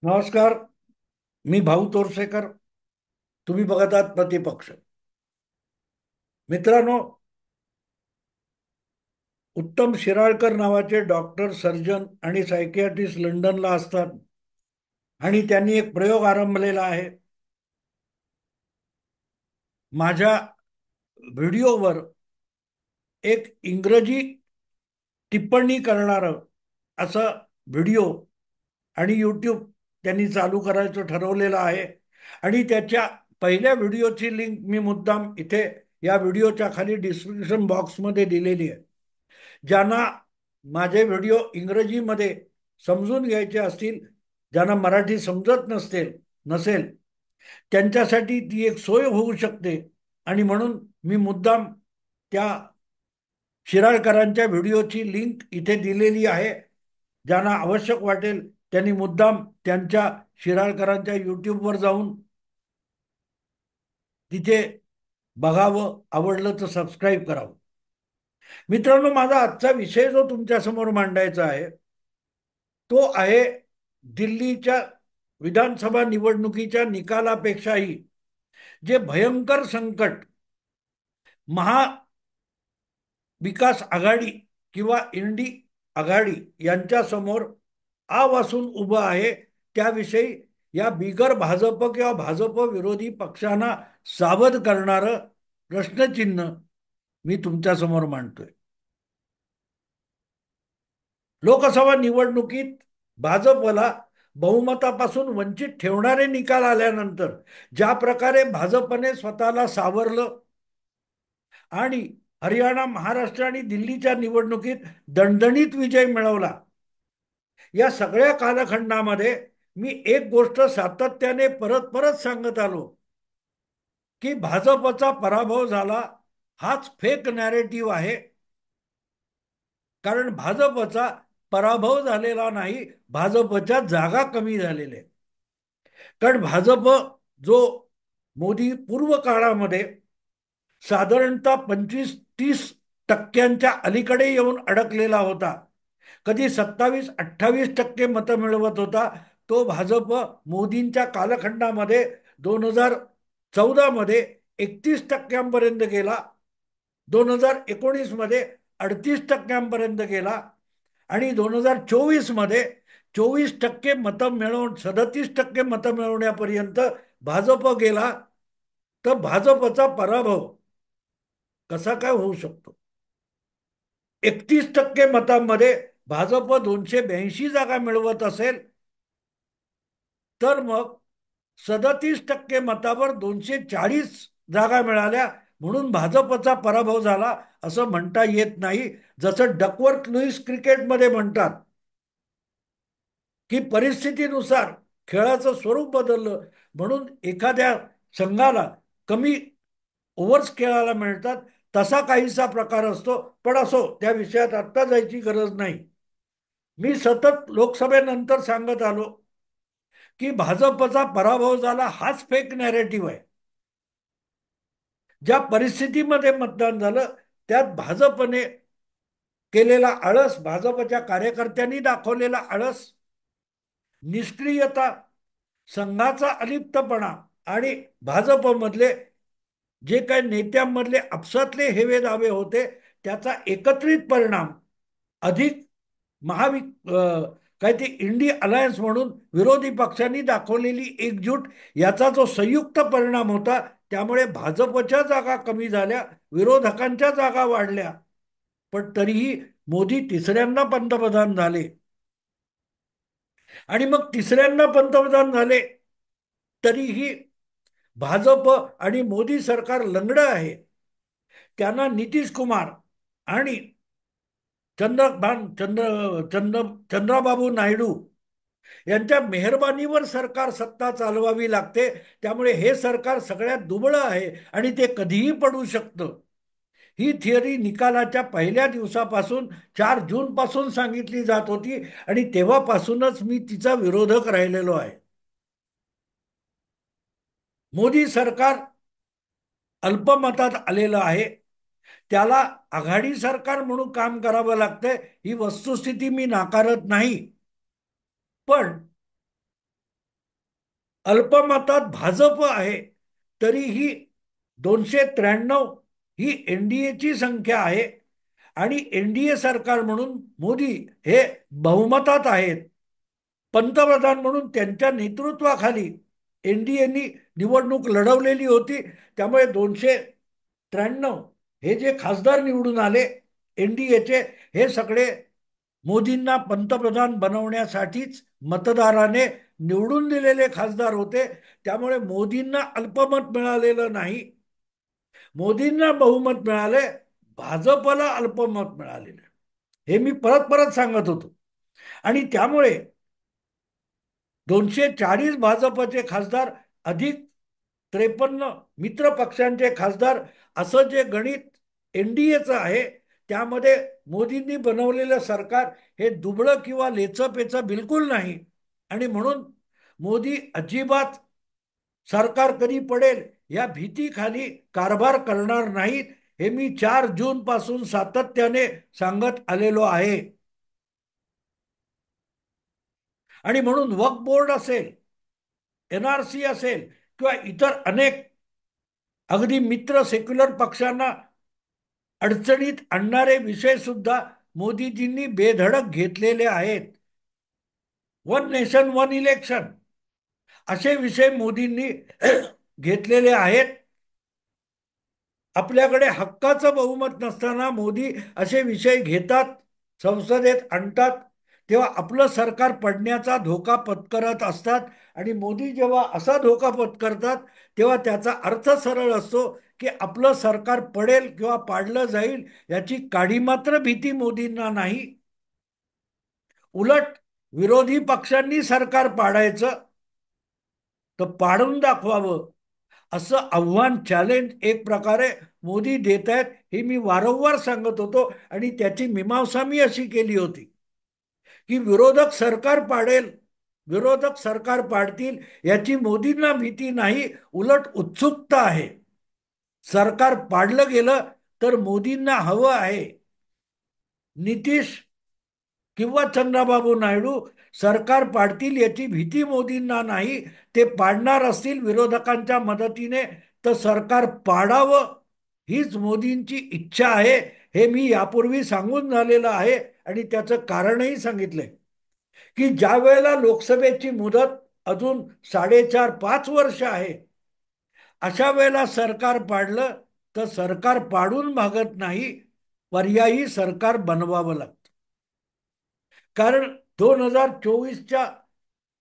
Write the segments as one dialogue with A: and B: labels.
A: नमस्कार. मी भाऊ तोरसेकर. तुम्ही बघत आहात प्रतिपक्ष. मित्रांनो, उत्तम शिराळकर नावाचे डॉक्टर, सर्जन आणि सायकियाट्रिस्ट लंडनला असतात आणि त्यांनी एक प्रयोग आरंभलेला आहे. माझ्या व्हिडिओवर एक इंग्रजी टिप्पणी करणारं असं व्हिडिओ आणि यूट्यूब त्यांनी चालू करायचं ठरवलेलं आहे. आणि त्याच्या पहिल्या व्हिडिओची लिंक मी मुद्दाम इथे या व्हिडिओच्या खाली डिस्क्रिप्शन बॉक्समध्ये दिलेली आहे. ज्यांना माझे व्हिडिओ इंग्रजीमध्ये समजून घ्यायचे असतील, ज्यांना मराठी समजत नसेल, त्यांच्यासाठी ती एक सोय होऊ शकते. आणि म्हणून मी मुद्दाम त्या शिराळकरांच्या व्हिडिओची लिंक इथे दिलेली आहे. ज्यांना आवश्यक वाटेल त्यांनी मुद्दाम त्यांच्या शिराळकरांच्या यूट्यूबवर जाऊन तिथे बघावं, आवडलं तर सबस्क्राईब करावं. मित्रांनो, माझा आजचा विषय जो तुमच्यासमोर मांडायचा आहे तो आहे दिल्लीच्या विधानसभा निवडणुकीच्या निकालापेक्षाही जे भयंकर संकट महाविकास आघाडी किंवा इंडी आघाडी यांच्यासमोर आवासून उभं आहे, त्याविषयी या बिगर भाजप किंवा भाजप विरोधी पक्षांना सावध करणारं प्रश्नचिन्ह मी तुमच्यासमोर मांडतोय. लोकसभा निवडणुकीत भाजपला बहुमतापासून वंचित ठेवणारे निकाल आल्यानंतर ज्या प्रकारे भाजपने स्वतःला सावरलं आणि हरियाणा, महाराष्ट्र आणि दिल्लीच्या निवडणुकीत दणदणीत विजय मिळवला, या सगळ्या कालखंडामध्ये मी एक गोष्ट सातत्याने परत परत सांगत आलो की भाजपचा पराभव झाला हाच फेक नॅरेटिव्ह आहे. कारण भाजपचा पराभव झालेला नाही, भाजपच्या जागा कमी झालेल्या आहेत. कारण भाजप जो मोदी पूर्व काळामध्ये साधारणतः 25-30% अलीकडे येऊन अडकलेला होता, कधी 27-28% मतं मिळवत होता, तो भाजप मोदींच्या कालखंडामध्ये 2014 मध्ये 31% गेला, 2019 मध्ये 38% गेला आणि 2024 मध्ये 24% मतं मिळवून 37% मतं मिळवण्यापर्यंत भाजप गेला. तर भाजपचा पराभव कसा काय होऊ शकतो? 31% मतांमध्ये भाजप 282 जागा मिळवत असेल तर मग 37% मतावर 240 जागा मिळाल्या म्हणून भाजपचा पराभव झाला असं म्हणता येत नाही. जसं डकवर्थ लुईस क्रिकेटमध्ये म्हणतात की परिस्थितीनुसार खेळाचं स्वरूप बदललं म्हणून एखाद्या संघाला कमी ओव्हर्स खेळायला मिळतात, तसा काहीसा प्रकार असतो. पण असो, त्या विषयात आत्ता जायची गरज नाही. मी सतत लोकसभेनंतर सांगत आलो की भाजपचा पराभव झाला हाच फेक नॅरेटिव्ह आहे. ज्या परिस्थितीमध्ये मतदान झालं त्यात भाजपने केलेला आळस, भाजपच्या कार्यकर्त्यांनी दाखवलेला आळस, निष्क्रियता, संघाचा अलिप्तपणा आणि भाजपमधले जे काही नेत्यांमधले आपसातले हेवे दावे होते त्याचा एकत्रित परिणाम, अधिक महावि काय ते इंडी अलायन्स म्हणून विरोधी पक्षांनी दाखवलेली एकजूट, याचा जो संयुक्त परिणाम होता, त्यामुळे भाजपच्या जागा कमी झाल्या, विरोधकांच्या जागा वाढल्या. पण तरीही मोदी तिसऱ्यांदा पंतप्रधान झाले. आणि मग तिसऱ्यांदा पंतप्रधान झाले तरीही भाजप आणि मोदी सरकार लंगडं आहे. त्यांना नितीश कुमार आणि चंद्रबाबू नायडू यांच्या मेहरबानीवर सरकार सत्ता चालवावी लागते. त्यामुळे हे सरकार सगळ्यात दुबळं आहे आणि ते कधीही पडू शकतं. ही थिअरी निकालाच्या पहिल्या दिवसापासून 4 जून पासून सांगितली जात होती आणि तेव्हापासूनच मी तिचा विरोधक राहिलेलो आहे. मोदी सरकार अल्पमतात आलेलं आहे, त्याला आघाडी सरकार म्हणून काम करावं लागतंय, ही वस्तुस्थिती मी नाकारत नाही. पण अल्पमतात भाजप आहे, तरीही 293 ही एनडीएची संख्या आहे. आणि एनडीए सरकार म्हणून मोदी हे बहुमतात आहेत. पंतप्रधान म्हणून त्यांच्या नेतृत्वाखाली एनडीएनी निवडणूक लढवलेली होती. त्यामुळे 293 हे जे खासदार निवडून आले एनडीएचे, हे सगळे मोदींना पंतप्रधान बनवण्यासाठीच मतदाराने निवडून दिलेले खासदार होते. त्यामुळे मोदींना अल्पमत मिळालेलं नाही, मोदींना बहुमत मिळाले, भाजपला अल्पमत मिळालेलं. हे मी परत परत सांगत होतो. आणि त्यामुळे 240 भाजपचे खासदार अधिक 53 मित्र पक्षांचे खासदार, असं जे गणित एनडीएचं आहे, त्यामध्ये मोदींनी बनवलेलं सरकार हे दुबळं किंवा लेचपेचं बिलकुल नाही. आणि म्हणून मोदी अजिबात सरकार कधी पडेल या भीतीखाली कारभार करणार नाहीत, हे मी 4 जून पासून सातत्याने सांगत आलेलो आहे. आणि म्हणून वक्फ बोर्ड असेल, एनआरसी असेल, किंवा इतर अनेक अगदी मित्र सेक्युलर पक्षांना अडचणीत आणणारे विषय सुद्धा मोदीजींनी बेधडक घेतलेले आहेत. वन नेशन वन इलेक्शन असे विषय मोदींनी घेतलेले आहेत. आपल्याकडे हक्काचं बहुमत नसताना मोदी असे विषय घेतात, संसदेत आणतात, तेव्हा आपलं सरकार पडण्याचा धोका पत्करत असतात. आणि मोदी जेव्हा असा धोका पत्करतात, तेव्हा त्याचा अर्थ सरळ असतो की आपलं सरकार पडेल किंवा पाडलं जाईल याची काडी मात्र भीती मोदींना नाही. उलट विरोधी पक्षांनी सरकार पाडायचं तर पाडून दाखवावं, असं आव्हान, चॅलेंज एक प्रकारे मोदी देत आहेत. हे मी वारंवार सांगत होतो. आणि त्याची मीमांसा मी अशी केली होती की विरोधक सरकार पाडेल, विरोधक सरकार पाडतील याची मोदींना भीती नाही, उलट उत्सुकता आहे. सरकार पाडलं गेलं तर मोदींना हवं आहे नितीश किंवा चंद्रबाबू नायडू सरकार पाडतील याची भीती मोदींना नाही. ते पाडणार असतील विरोधकांच्या मदतीने तर सरकार पाडावं हीच मोदींची इच्छा आहे. हे मी यापूर्वी सांगून झालेलं आहे. आणि त्याचं कारणही सांगितलंय की ज्या वेळेला लोकसभेची मुदत अजून 4.5-5 वर्ष आहे, अशा वेळेला सरकार पाडलं तर सरकार पाडून भागत नाही, पर्यायी सरकार बनवावं लागतं. कारण 2024च्या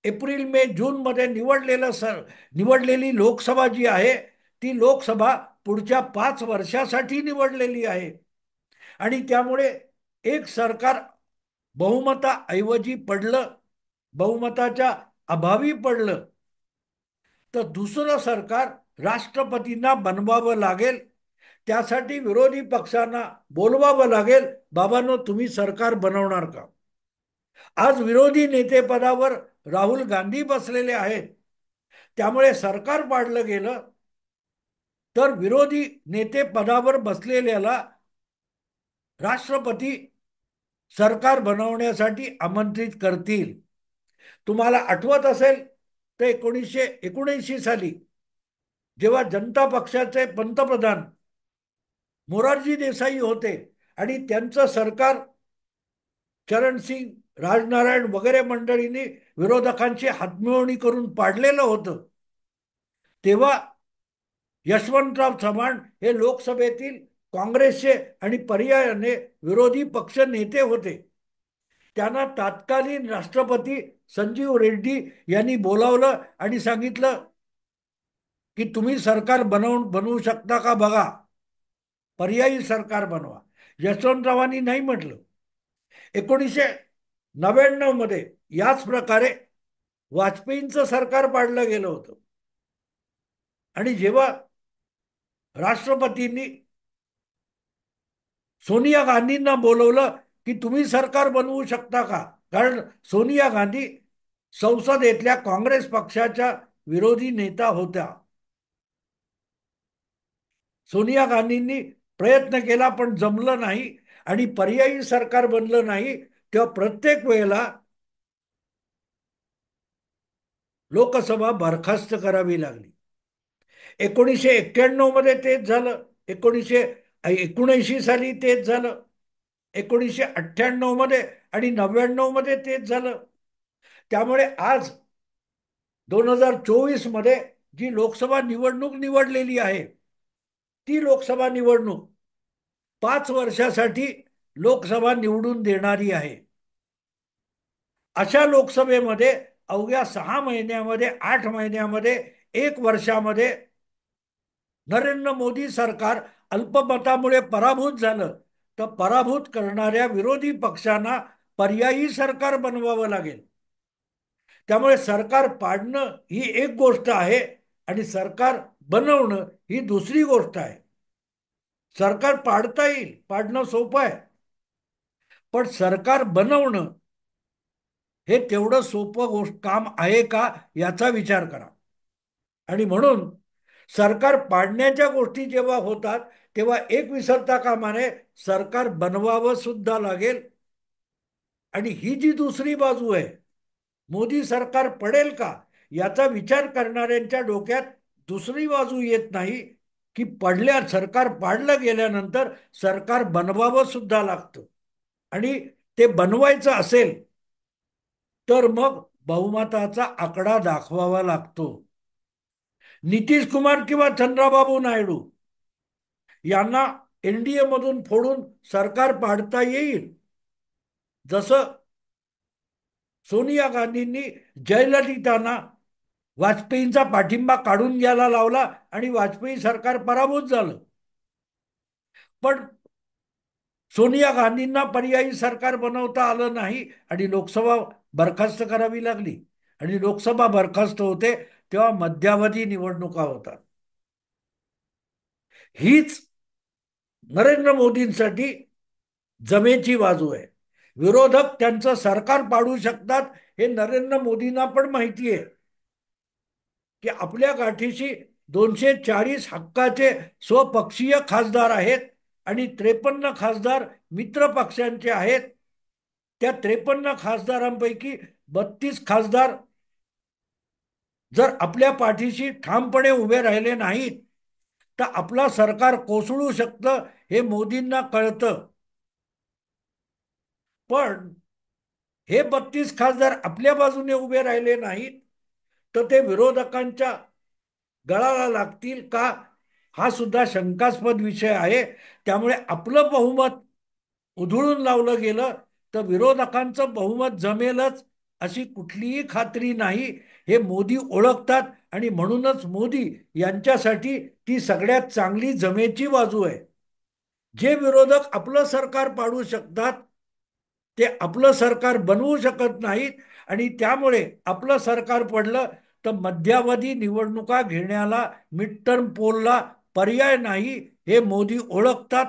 A: एप्रिल मे जून मध्ये निवडलेली लोकसभा जी आहे, ती लोकसभा पुढच्या 5 वर्षासाठी निवडलेली आहे. आणि त्यामुळे एक सरकार बहुमताऐवजी पडलं, बहुमताच्या अभावी पडलं, तर दुसरं सरकार राष्ट्रपतींना बनवावं लागेल. त्यासाठी विरोधी पक्षांना बोलवावं लागेल, बाबांनो तुम्ही सरकार बनवणार का? आज विरोधी नेतेपदावर राहुल गांधी बसलेले आहेत. त्यामुळे सरकार पाडलं गेलं तर विरोधी नेते पदावर बसलेल्याला राष्ट्रपती सरकार बनवण्यासाठी आमंत्रित करतील. तुम्हाला आठवत असेल तर 1979 साली जेव्हा जनता पक्षाचे पंतप्रधान मोरारजी देसाई होते आणि त्यांचं सरकार चरणसिंग, राजनारायण वगैरे मंडळींनी विरोधकांची हातमिळवणी करून पाडलेलं होतं, तेव्हा यशवंतराव चव्हाण हे लोकसभेतील काँग्रेसचे आणि पर्यायाने विरोधी पक्ष नेते होते. त्यांना तत्कालीन राष्ट्रपती संजीव रेड्डी यांनी बोलावलं आणि सांगितलं की तुम्ही सरकार बनवू शकता का बघा, पर्यायी सरकार बनवा. यशवंतरावांनी नाही म्हटलं. 1999 मध्ये याच प्रकारे वाजपेयींचं सरकार पाडलं गेलं होतं. आणि जेव्हा राष्ट्रपतींनी सोनिया गांधींना बोलवलं की तुम्ही सरकार बनवू शकता का, कारण सोनिया गांधी संसदेतल्या काँग्रेस पक्षाच्या विरोधी नेता होत्या. सोनिया गांधींनी प्रयत्न केला पण जमलं नाही आणि पर्यायी सरकार बनलं नाही. तेव्हा प्रत्येक वेळेला लोकसभा बरखास्त करावी लागली. 1991 मध्ये तेच झालं. 1979 साली तेच झालं. 1998 मध्ये आणि 99 मध्ये तेच झालं. त्यामुळे आज 2024 मध्ये जी लोकसभा निवडणूक निवडलेली आहे, ती लोकसभा निवडणूक 5 वर्षासाठी लोकसभा निवडून देणारी आहे. अशा लोकसभेमध्ये अवघ्या 6 महिन्यामध्ये, 8 महिन्यामध्ये, 1 वर्षामध्ये नरेंद्र मोदी सरकार अल्पमतामुळे पराभूत झालं, तर पराभूत करणाऱ्या विरोधी पक्षांना पर्यायी सरकार बनवावं लागेल. त्यामुळे सरकार पाडणं ही एक गोष्ट आहे आणि सरकार बनवणं ही दुसरी गोष्ट आहे. सरकार पाडता येईल, पाडणं सोपं आहे, पण सरकार बनवणं हे तेवढं सोपं गोष्ट काम आहे का याचा विचार करा. आणि म्हणून सरकार पाडण्याच्या गोष्टी जेव्हा होतात तेव्हा एक विसरता कामा नये, सरकार बनवावं सुद्धा लागेल. आणि ही जी दुसरी बाजू आहे, मोदी सरकार पडेल का याचा विचार करणाऱ्यांच्या डोक्यात दुसरी बाजू येत नाही, की सरकार पाडलं गेल्यानंतर सरकार बनवावं सुद्धा लागतं. आणि ते बनवायचं असेल तर मग बहुमताचा आकडा दाखवावा लागतो. नितीश कुमार किंवा चंद्राबाबू नायडू यांना एनडीए मधून फोडून सरकार पाडता येईल, जसं सोनिया गांधींनी जयललितांना वाजपेयींचा पाठिंबा काढून घ्यायला लावला आणि वाजपेयी सरकार पराभूत झालं. पण सोनिया गांधींना पर्यायी सरकार बनवता आलं नाही आणि लोकसभा बरखास्त करावी लागली. आणि लोकसभा बरखास्त होते तेव्हा मध्यावधी निवडणुका होतात. हीच नरेंद्र मोदींसाठी जमेची बाजू आहे. विरोधक त्यांचं सरकार पाडू शकतात हे नरेंद्र मोदींना पण माहिती आहे, की आपल्या गाठीशी 240 हक्काचे स्वपक्षीय खासदार आहेत आणि 53 खासदार मित्र पक्षांचे आहेत. त्या 53 खासदारांपैकी 32 खासदार जर आपल्या पाठीशी ठामपणे उभे राहिले नाहीत तर आपला सरकार कोसळू शकतं हे मोदींना कळतं. पण हे 32 खासदार आपल्या बाजूने उभे राहिले नाहीत तर ते विरोधकांच्या गळाला लागतील का, हा सुद्धा शंकास्पद विषय आहे. त्यामुळे आपलं बहुमत उधळून लावलं गेलं तर विरोधकांचं बहुमत जमेलच अशी कुठलीही खात्री नाही, हे मोदी ओळखतात. आणि म्हणूनच मोदी यांच्यासाठी ती सगळ्यात चांगली जमेची बाजू आहे. जे विरोधक आपलं सरकार पाडू शकतात ते आपलं सरकार बनवू शकत नाहीत. आणि त्यामुळे आपलं सरकार पडलं तर मध्यावधी निवडणुका घेण्याला, मिड टर्म पोलला पर्याय नाही, हे मोदी ओळखतात.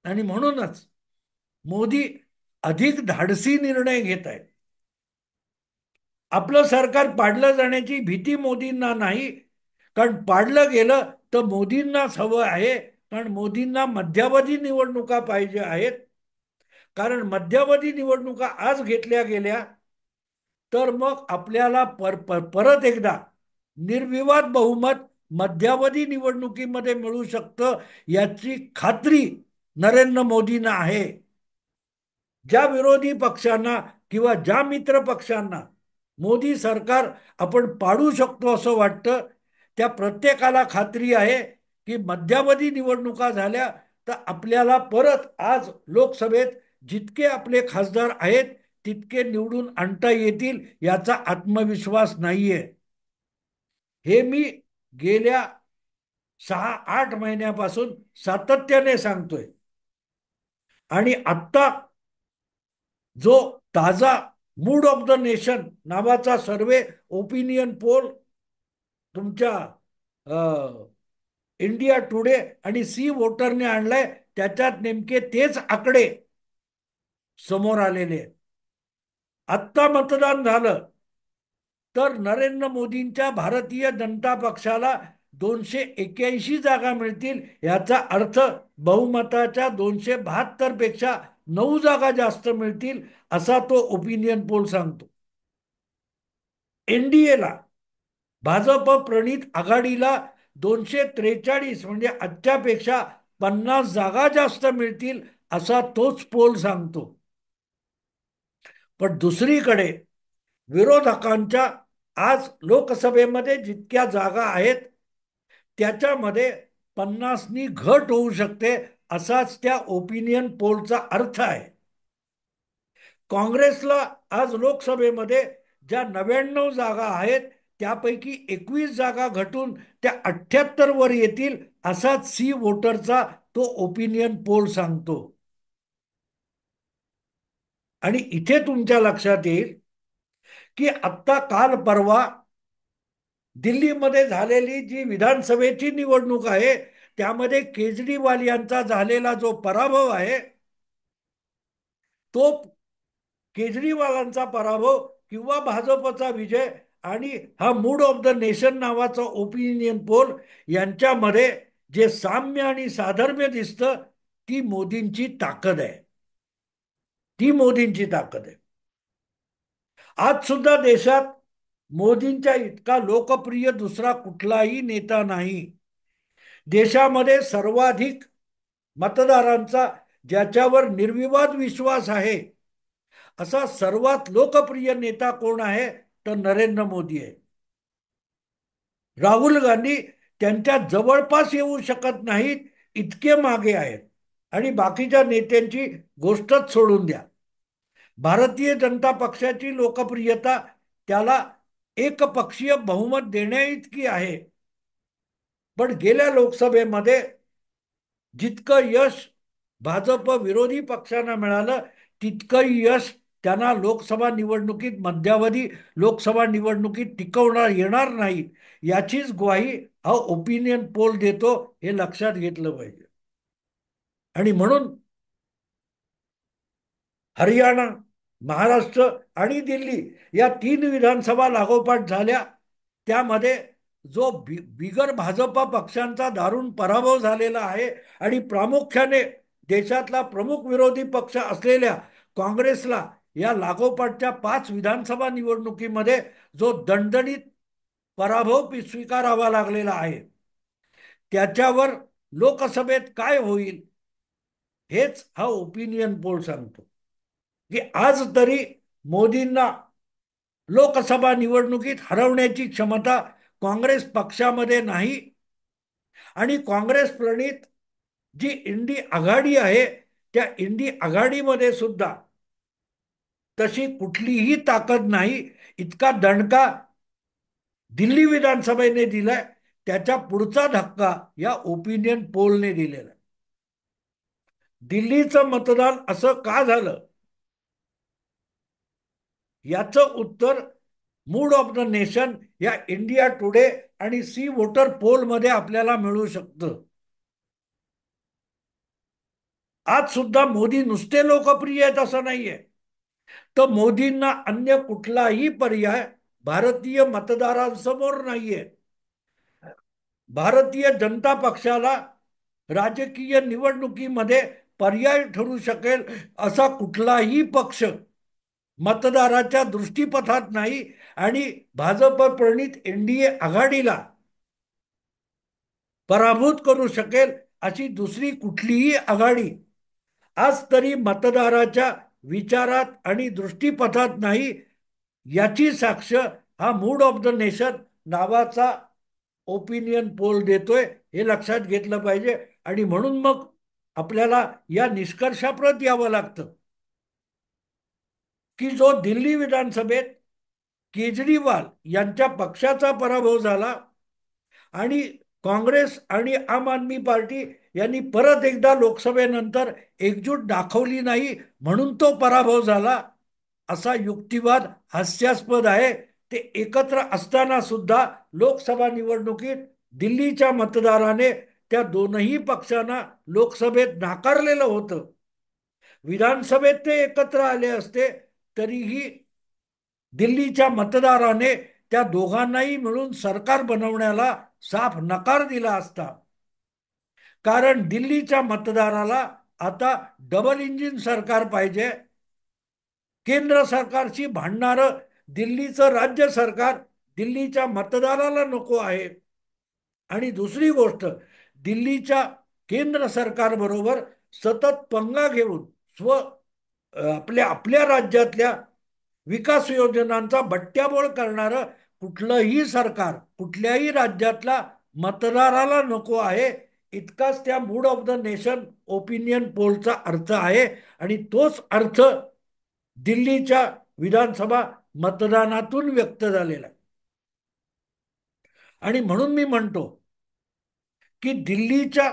A: आणि म्हणूनच मोदी अधिक धाडसी निर्णय घेत आहेत. आपलं सरकार पाडलं जाण्याची भीती मोदींना नाही, कारण पाडलं गेलं तर मोदींनाच हवं आहे, कारण मोदींना मध्यावधी निवडणुका पाहिजे आहेत. कारण मध्यावधी निवडणुका आज घेतल्या गेल्या तर मग आपल्याला परत एकदा निर्विवाद बहुमत मध्यावधी निवडणुकीमध्ये मिळू शकतं याची खात्री नरेंद्र मोदींना आहे. ज्या विरोधी पक्षांना किंवा ज्या मित्र पक्षांना मोदी सरकार आपण पाडू शकतो असं वाटतं, त्या प्रत्येकाला खात्री आहे की मध्यावधी निवडणुका झाल्या तर आपल्याला परत आज लोकसभेत जितके आपले खासदार आहेत तितके निवडून आणता येतील याचा आत्मविश्वास नाहीये. हे मी गेल्या 6-8 महिन्यापासून सातत्याने सांगतोय. आणि आत्ता जो ताजा मूड ऑफ द नेशन नावाचा सर्वे, ओपिनियन पोल तुमच्या इंडिया टुडे आणि सी वोटरने आणलाय, त्याच्यात नेमके तेच आकडे समोर आलेले आहेत. आत्ता मतदान झालं तर नरेंद्र मोदींच्या भारतीय जनता पक्षाला 281 जागा मिळतील. याचा अर्थ बहुमताच्या 272 पेक्षा 9 जागा जास्त मिळतील असा तो ओपिनियन पोल सांगतो. एनडीएला, भाजप प्रणित आघाडीला 243 म्हणजे आजच्यापेक्षा 50 जागा जास्त मिळतील असा तोच पोल सांगतो. पण दुसरीकडे विरोधकांच्या आज लोकसभेमध्ये जितक्या जागा आहेत त्याच्यामध्ये 50नी घट होऊ शकते असाच त्या ओपिनियन पोलचा अर्थ आहे. काँग्रेसला आज लोकसभेमध्ये ज्या 99 जागा आहेत त्यापैकी 21 जागा घटून त्या 78 वर येतील असाच सी वोटरचा तो ओपिनियन पोल सांगतो. आणि इथे तुमच्या लक्षात येईल की आत्ता काल परवा दिल्लीमध्ये झालेली जी विधानसभेची निवडणूक आहे त्यामध्ये केजरीवाल यांचा झालेला जो पराभव आहे तो केजरीवालांचा पराभव किंवा भाजपचा विजय आणि हा मूड ऑफ द नेशन नावाचा ओपिनियन पोल यांच्यामध्ये जे साम्य आणि साधर्म्य दिसतं ती मोदींची ताकद आहे. ती मोदींची ताकद आहे. आज सुद्धा देशात मोदींच्या इतका लोकप्रिय दुसरा कुठलाही नेता नाही. देशामध्ये सर्वाधिक मतदारांचा ज्याच्यावर निर्विवाद विश्वास आहे असा सर्वात लोकप्रिय नेता कोण आहे तर नरेंद्र मोदी आहे. राहुल गांधी त्यांच्या जवळपास येऊ शकत नाहीत इतके मागे आहेत. आणि बाकीच्या नेत्यांची गोष्टच सोडून द्या. भारतीय जनता पक्षाची लोकप्रियता त्याला एकपक्षीय बहुमत देण्याइतकी आहे. पण गेल्या लोकसभेमध्ये जितकं यश भाजप विरोधी पक्षांना मिळालं तितकं यश त्यांना लोकसभा निवडणुकीत मध्यावधी लोकसभा निवडणुकीत टिकवणार येणार नाही याचीच ग्वाही हा ओपिनियन पोल देतो हे लक्षात घेतलं पाहिजे. आणि म्हणून हरियाणा, महाराष्ट्र आणि दिल्ली या 3 विधानसभा लागोपाठ झाल्या त्यामध्ये जो बिगर भाजपा पक्षांचा दारुण पराभव झालेला आहे आणि प्रामुख्याने देशातला प्रमुख विरोधी पक्ष असलेल्या काँग्रेसला या लागोपाठच्या 5 विधानसभा निवडणुकीमध्ये जो दणदणीत पराभव स्वीकारावा लागलेला आहे त्याच्यावर लोकसभेत काय होईल हेच हा ओपिनियन पोल सांगतो. की आज तरी मोदींना लोकसभा निवडणुकीत हरवण्याची क्षमता काँग्रेस पक्षामध्ये नाही. आणि काँग्रेस प्रणित जी इंडी आघाडी आहे त्या इंडी आघाडीमध्ये सुद्धा तशी कुठलीही ताकद नाही. इतका दणका दिल्ली विधानसभेने दिलाय त्याच्या पुढचा धक्का या ओपिनियन पोलने दिलेला. दिल्लीचं मतदान असं का झालं याचं उत्तर मूड ऑफ द नेशन या इंडिया टुडे आणि सी वोटर पोल मध्ये आपल्याला मिळू शकतं. आज सुद्धा मोदी नुसते लोकप्रिय आहेत असं नाहीये तर मोदींना अन्य कुठलाही पर्याय भारतीय मतदारांसमोर नाहीये. भारतीय जनता पक्षाला राजकीय निवडणुकीमध्ये पर्याय ठरू शकेल असा कुठलाही पक्ष मतदाराच्या दृष्टीपथात नाही. आणि भाजप प्रणित एनडीए आघाडीला पराभूत करू शकेल अशी दुसरी कुठलीही आघाडी आज तरी मतदाराच्या विचारात आणि दृष्टीपथात नाही याची साक्ष हा मूड ऑफ द नेशन नावाचा ओपिनियन पोल देतोय हे लक्षात घेतलं पाहिजे. आणि म्हणून मग आपल्याला या निष्कर्षाप्रत यावं लागतं की जो दिल्ली विधानसभेत केजरीवाल यांच्या पक्षाचा पराभव झाला आणि काँग्रेस आणि आम आदमी पार्टी यांनी परत एकदा लोकसभेनंतर एकजूट दाखवली नाही म्हणून तो पराभव झाला असा युक्तिवाद हास्यास्पद आहे. ते एकत्र असताना सुद्धा लोकसभा निवडणुकीत दिल्लीच्या मतदाराने त्या दोनही पक्षांना लोकसभेत नाकारलेलं होतं. विधानसभेत ते एकत्र आले असते तरीही दिल्लीच्या मतदाराने त्या दोघांनाही मिळून सरकार बनवण्याला साफ नकार दिला असता. कारण दिल्लीच्या मतदाराला आता डबल इंजिन सरकार पाहिजे. केंद्र सरकारशी भांडणारं दिल्लीचं राज्य सरकार दिल्लीच्या मतदाराला नको आहे. आणि दुसरी गोष्ट, दिल्लीच्या केंद्र सरकारबरोबर सतत पंगा घेऊन आपल्या आपल्या राज्यातल्या विकास योजनांचा बट्ट्याबोळ करणारं कुठलंही सरकार कुठल्याही राज्यातला मतदाराला नको आहे. इतकाच त्या mood of the nation opinion पोलचा अर्थ आहे. आणि तोच अर्थ दिल्लीच्या विधानसभा मतदानातून व्यक्त झालेला आहे. आणि म्हणून मी म्हणतो की दिल्लीच्या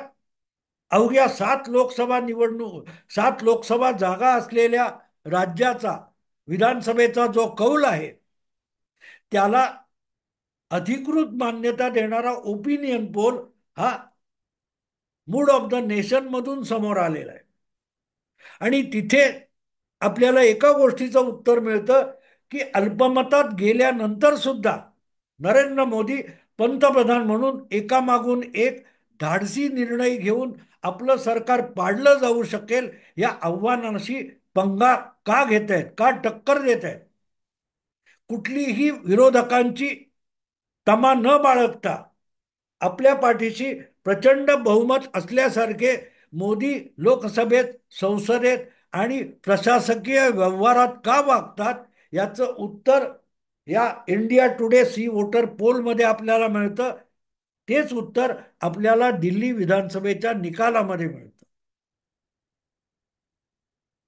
A: अवघ्या 7 लोकसभा जागा असलेल्या राज्याचा विधानसभेचा जो कौल आहे त्याला अधिकृत मान्यता देणारा ओपिनियन पोल हा मूड ऑफ द नेशन मधून समोर आलेला आहे. आणि तिथे आपल्याला एका गोष्टीचं उत्तर मिळतं की अल्पमतात गेल्यानंतर सुद्धा नरेंद्र मोदी पंतप्रधान म्हणून एकामागून एक धाडसी निर्णय घेऊन आपलं सरकार पाडलं जाऊ शकेल या आव्हानाशी पंगा का घेत आहेत, का टक्कर देत आहेत. कुठलीही विरोधकांची तमा न बाळगता आपल्या पाठीशी प्रचंड बहुमत असल्यासारखे मोदी लोकसभेत, संसदेत आणि प्रशासकीय व्यवहारात का वागतात याचं उत्तर या इंडिया टुडे सी वोटर पोलमध्ये आपल्याला मिळतं. तेच उत्तर आपल्याला दिल्ली विधानसभेच्या निकालामध्ये मिळतं.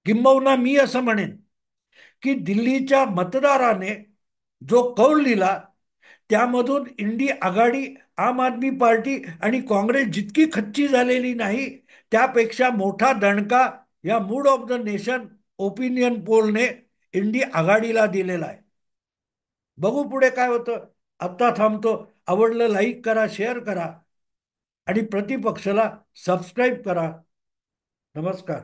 A: किंबहुना मी असं म्हणेन की दिल्लीच्या मतदाराने जो कौल दिला त्यामधून इंडी आघाडी, आम आदमी पार्टी आणि काँग्रेस जितकी खच्ची झालेली नाही त्यापेक्षा मोठा दणका या mood of the nation opinion पोलने इंडी आघाडीला दिलेला आहे. बघू पुढे काय होतं. आत्ता थांबतो. आवडलं लाईक करा, शेअर करा आणि प्रतिपक्षाला सबस्क्राईब करा. नमस्कार.